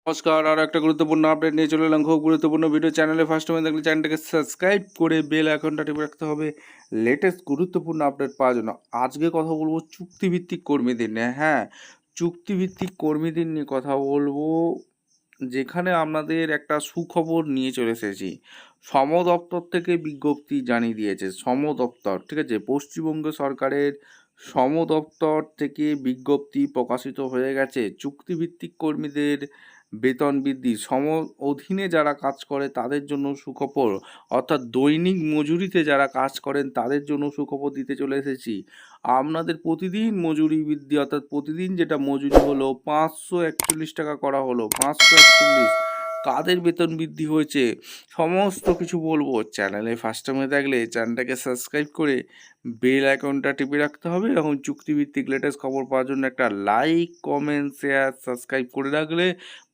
নমস্কার, আরও একটা গুরুত্বপূর্ণ আপডেট নিয়ে চলে এলাম। খুব গুরুত্বপূর্ণ ভিডিও। চ্যানেলে ফার্স্ট টাইম দেখলে চ্যানেলটাকে সাবস্ক্রাইব করে বেল আইকনটা টিপে রাখতে হবে লেটেস্ট গুরুত্বপূর্ণ আপডেট পাওয়ার জন্য। আজকে কথা বলবো চুক্তিভিত্তিক কর্মীদের নিয়ে। হ্যাঁ, চুক্তিভিত্তিক কর্মীদের নিয়ে কথা বলবো, যেখানে আপনাদের একটা সুখবর নিয়ে চলে এসেছি। শ্রম দপ্তর থেকে বিজ্ঞপ্তি জানিয়ে দিয়েছে। শ্রম দপ্তর, ঠিক আছে, পশ্চিমবঙ্গ সরকারের শ্রম দপ্তর থেকে বিজ্ঞপ্তি প্রকাশিত হয়ে গেছে। চুক্তিভিত্তিক কর্মীদের বেতন বৃদ্ধি, শ্রম অধীনে যারা কাজ করে তাদের জন্য সুখবর, অর্থাৎ দৈনিক মজুরিতে যারা কাজ করেন তাদের জন্য সুখবর দিতে চলে এসেছি। আপনাদের প্রতিদিন মজুরি বৃদ্ধি, অর্থাৎ প্রতিদিন যেটা মজুরি হলো 541 টাকা করা হলো। 541 কাদের বেতন বৃদ্ধি হয়েছে সমস্ত কিছু বলবো। চ্যানেলে ফার্স্ট টাইমে থাকলে চ্যানেলটাকে সাবস্ক্রাইব করে বেল আইকনটা টিপে রাখতে হবে। এরকম চুক্তিভিত্তিক লেটেস্ট খবর পাওয়ার জন্য একটা লাইক, কমেন্ট, শেয়ার, সাবস্ক্রাইব করে রাখলে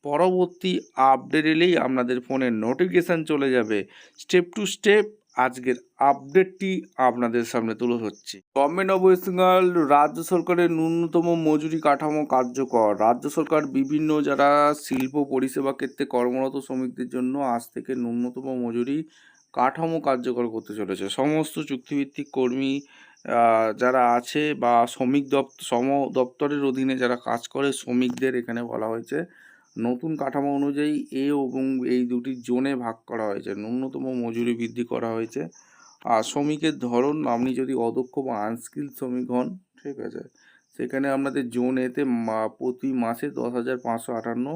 পরবর্তী আপডেট এলেই আপনাদের ফোনে নোটিফিকেশান চলে যাবে। স্টেপ টু স্টেপ আজকের আপডেটটি আপনাদের সামনে তুলে ধরছি। গভর্নমেন্ট অফ ওয়েস্ট বেঙ্গল, রাজ্য সরকারের ন্যূনতম মজুরি কাঠামো কার্যকর। রাজ্য সরকার বিভিন্ন যারা শিল্প পরিষেবা ক্ষেত্রে কর্মরত শ্রমিকদের জন্য আজ থেকে ন্যূনতম মজুরি কাঠামো কার্যকর করতে চলেছে। সমস্ত চুক্তিভিত্তিক কর্মী যারা আছে বা শ্রম দপ্তরের অধীনে যারা কাজ করে শ্রমিকদের এখানে বলা হয়েছে নতুন কাঠামো অনুযায়ী এবং এই দুটি জোনে ভাগ করা হয়েছে। ন্যূনতম মজুরি বৃদ্ধি করা হয়েছে। আর শ্রমিকের ধরন, আপনি যদি অদক্ষ বা আনস্কিল শ্রমিক হন, ঠিক আছে, সেখানে আপনাদের জোন এতে প্রতি মাসে 10,558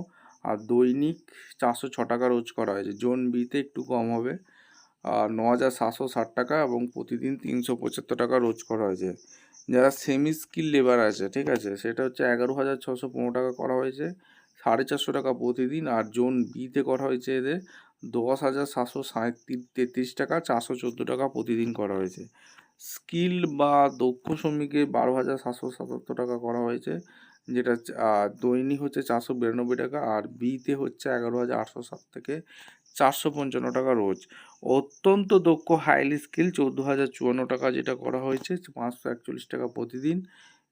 আর দৈনিক 406 টাকা রোজ করা হয়েছে। জোন বিতে একটু কম হবে, 9,760 টাকা এবং প্রতিদিন 375 টাকা রোজ করা হয়েছে। যারা সেমি স্কিল লেবার আছে, ঠিক আছে, সেটা হচ্ছে 11,615 টাকা করা হয়েছে, 450 টাকা প্রতিদিন। আর জোন বিতে করা হয়েছে এদের 10,733 টাকা, 414 টাকা প্রতিদিন করা হয়েছে। স্কিল বা দক্ষ শ্রমিকের 12,777 টাকা করা হয়েছে, যেটা দৈনিক হচ্ছে 492 টাকা। আর বিতে হচ্ছে 11,807 থেকে 455 টাকা রোজ। অত্যন্ত দক্ষ হাইলি স্কিল 14,054 টাকা যেটা করা হয়েছে, 541 টাকা প্রতিদিন।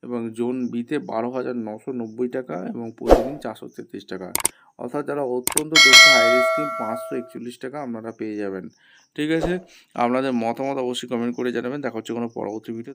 এবং জোন বিতে 12,990 টাকা এবং প্রতিদিন 433 টাকা। অর্থাৎ যারা অত্যন্ত দক্ষ হাইলি স্কিল 541 টাকা আপনারা পেয়ে যাবেন। ঠিক আছে, আপনাদের মতামত অবশ্যই কমেন্ট করে জানাবেন। দেখা হচ্ছে কোনো পরবর্তী ভিডিও।